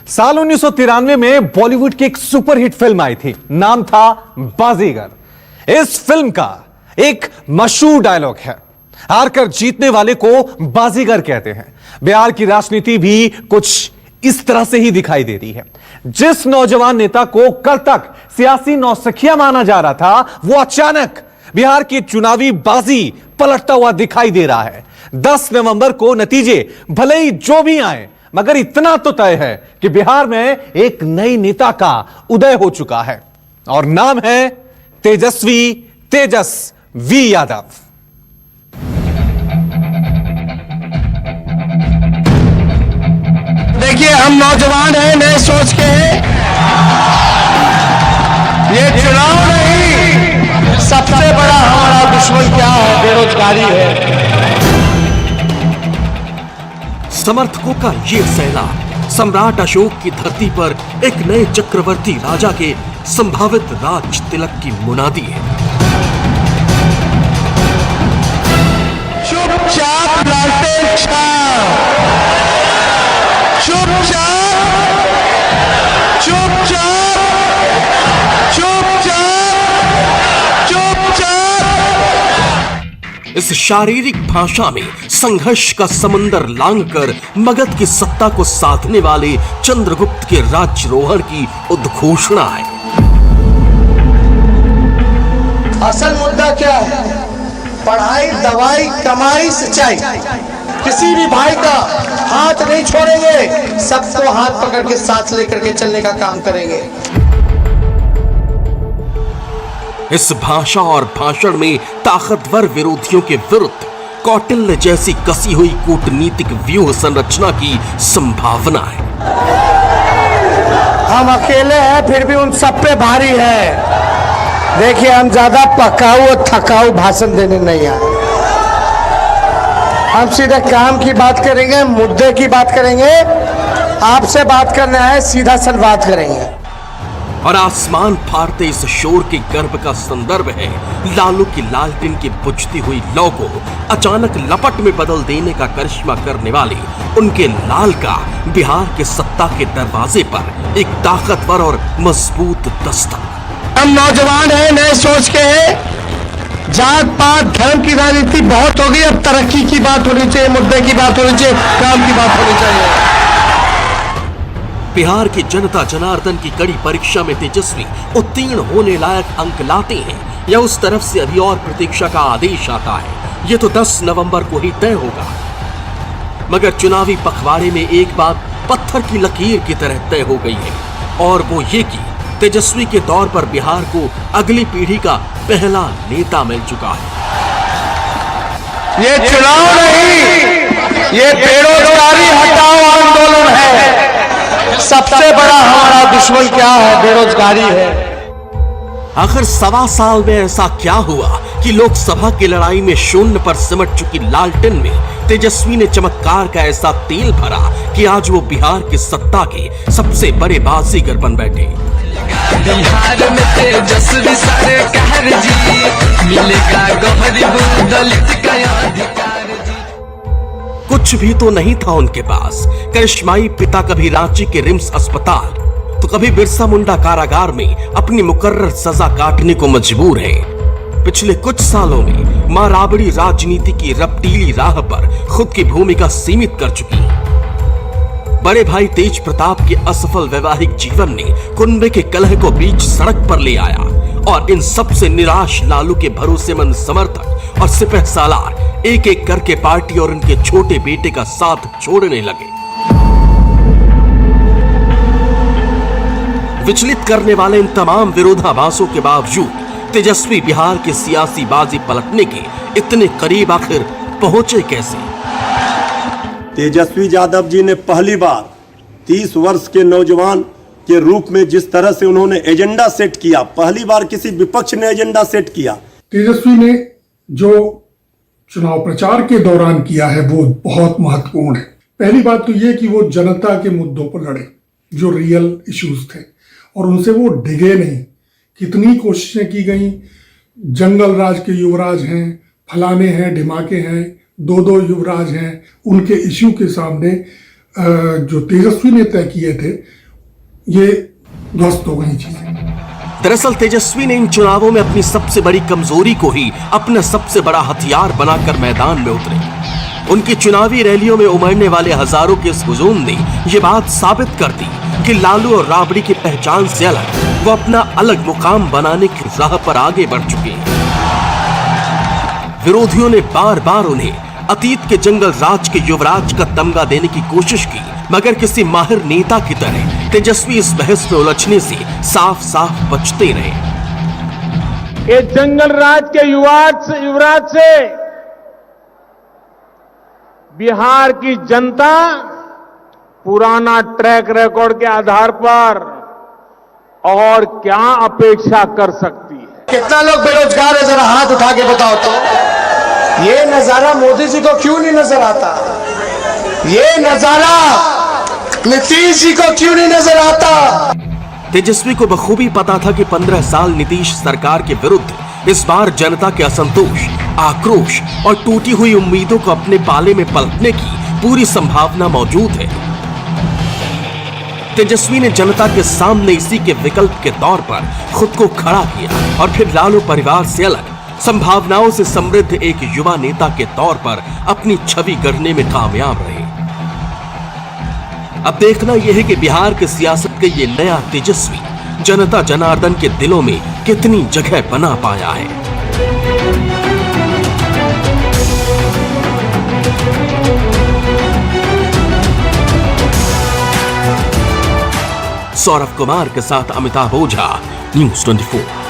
साल 1993 में बॉलीवुड की एक सुपरहिट फिल्म आई थी, नाम था बाजीगर। इस फिल्म का एक मशहूर डायलॉग है, हारकर जीतने वाले को बाजीगर कहते हैं। बिहार की राजनीति भी कुछ इस तरह से ही दिखाई दे रही है। जिस नौजवान नेता को कल तक सियासी नौसिखिया माना जा रहा था, वो अचानक बिहार की चुनावी बाजी पलटता हुआ दिखाई दे रहा है। 10 नवंबर को नतीजे भले ही जो भी आए, मगर इतना तो तय है कि बिहार में एक नई नेता का उदय हो चुका है और नाम है तेजस्वी तेजस वी यादव। देखिए, हम नौजवान हैं, नए सोच के हैं। ये चुनाव नहीं, सबसे बड़ा हमारा दुश्मन क्या है? बेरोजगारी है। समर्थकों का ये सैलाब सम्राट अशोक की धरती पर एक नए चक्रवर्ती राजा के संभावित राज तिलक की मुनादी है। चुपचाप लालटेन छाओ, चुपचाप, चुपचाप, चुपचाप, चुपचाप। इस शारीरिक भाषा में संघर्ष का समंदर लांघकर मगध की सत्ता को साधने वाले चंद्रगुप्त के राज्यरोहण की उद्घोषणा है। असल मुद्दा क्या है? पढ़ाई, दवाई, कमाई, सच्चाई। किसी भी भाई का हाथ नहीं छोड़ेंगे, सबको हाथ पकड़ के साथ लेकर के चलने का काम करेंगे। इस भाषा और भाषण में ताकतवर विरोधियों के विरुद्ध कौटिल्य जैसी कसी हुई कूटनीतिक व्यूह संरचना की संभावना है। हम अकेले हैं, फिर भी उन सब पे भारी है। देखिए, हम ज्यादा पकाऊ और थकाऊ भाषण देने नहीं आए। हम सीधे काम की बात करेंगे, मुद्दे की बात करेंगे। आपसे बात करना है, सीधा संवाद करेंगे। और आसमान फाड़ते इस शोर के गर्भ का संदर्भ है लालू की लालटेन की बुझती हुई लौ को अचानक लपट में बदल देने का करिश्मा करने वाले उनके लाल का बिहार के सत्ता के दरवाजे पर एक ताकतवर और मजबूत दस्तक। हम नौजवान हैं, नए सोच के हैं। जात पात धर्म की राजनीति बहुत हो गई, अब तरक्की की बात होनी चाहिए, मुद्दे की बात होनी चाहिए, काम की बात होनी चाहिए। बिहार की जनता जनार्दन की कड़ी परीक्षा में तेजस्वी उत्तीर्ण होने लायक अंक लाते हैं या उस तरफ से अभी और प्रतीक्षा का आदेश आता है, ये तो 10 नवंबर को ही तय होगा। मगर चुनावी पखवाड़े में एक बात पत्थर की लकीर की तरह तय हो गई है, और वो ये कि तेजस्वी के तौर पर बिहार को अगली पीढ़ी का पहला नेता मिल चुका है। ये चुनाव नहीं, ये बेरोजगारी हटाओ आंदोलन है। सबसे बड़ा हमारा दुश्मन क्या है? बेरोजगारी है। आखिर 1.25 साल में ऐसा क्या हुआ कि लोकसभा की लड़ाई में शून्य पर सिमट चुकी लालटेन में तेजस्वी ने चमत्कार का ऐसा तेल भरा कि आज वो बिहार की सत्ता के सबसे बड़े बाजीगर बन बैठे। बिहार में तेजस्वी सरकार जी, मिलेगा गरीब दलित का अधिकार जी। कुछ भी तो नहीं था उनके पास। करिश्माई पिता कभी रांची के रिम्स अस्पताल तो कभी बिरसा मुंडा कारागार में अपनी मुकर्रर सजा काटने को मजबूर है। पिछले कुछ सालों में मां राबड़ी राजनीति की रपटीली राह पर खुद की भूमिका सीमित कर चुकी। बड़े भाई तेज प्रताप के असफल वैवाहिक जीवन ने कुनबे के कलह को बीच सड़क पर ले आया और इन सब से निराश लालू के भरोसेमंद समर्थक और सिपह सालार एक एक करके पार्टी और उनके छोटे बेटे का साथ छोड़ने लगे। विचलित करने वाले इन तमाम विरोधाभासों के बावजूद तेजस्वी बिहार की सियासी बाजी पलटने के इतने करीब आखिर पहुंचे कैसे? तेजस्वी यादव जी ने पहली बार 30 वर्ष के नौजवान के रूप में जिस तरह से उन्होंने एजेंडा सेट किया, पहली बार किसी विपक्ष ने एजेंडा सेट किया। तेजस्वी ने जो चुनाव प्रचार के दौरान किया है वो बहुत महत्वपूर्ण है। पहली बात तो ये कि वो जनता के मुद्दों पर लड़े, जो रियल इश्यूज थे, और उनसे वो डिगे नहीं। कितनी कोशिशें की गई, जंगल राज के युवराज हैं, फलाने हैं, ढिमाके हैं, 2-2 युवराज हैं, उनके इश्यू के सामने जो तेजस्वी ने तय किए थे ये ध्वस्त हो गई चीजें। दरअसल तेजस्वी ने इन चुनावों में अपनी सबसे बड़ी कमजोरी को ही अपना सबसे बड़ा हथियार बनाकर मैदान में उतरे। उनकी चुनावी रैलियों में उमड़ने वाले हजारों के इस हुजूम ने यह बात साबित कर दी कि लालू और राबड़ी की पहचान से अलग वो अपना अलग मुकाम बनाने की राह पर आगे बढ़ चुके हैं। विरोधियों ने बार बार उन्हें अतीत के जंगल राज के युवराज का तमगा देने की कोशिश की, मगर किसी माहिर नेता की तरह तेजस्वी इस बहस में उलझने से साफ साफ बचते रहे। ये जंगल राज के युवराज से बिहार की जनता पुराना ट्रैक रिकॉर्ड के आधार पर और क्या अपेक्षा कर सकती है? कितना लोग बेरोजगार है, जरा हाथ उठा के बताओ तो। ये नजारा मोदी जी को क्यों नहीं नजर आता? ये नजारा नीतीश जी को क्यों नहीं नजर आता? तेजस्वी को बखूबी पता था कि 15 साल नीतीश सरकार के विरुद्ध इस बार जनता के असंतोष, आक्रोश और टूटी हुई उम्मीदों को अपने पाले में पलटने की पूरी संभावना मौजूद है। तेजस्वी ने जनता के सामने इसी के विकल्प के तौर पर खुद को खड़ा किया और फिर लालू परिवार से अलग संभावनाओं से समृद्ध एक युवा नेता के तौर पर अपनी छवि गढ़ने में कामयाब रहे। अब देखना यह है कि बिहार की सियासत का ये नया तेजस्वी जनता जनार्दन के दिलों में कितनी जगह बना पाया है। सौरभ कुमार के साथ अमिताभ ओझा, न्यूज़ 24।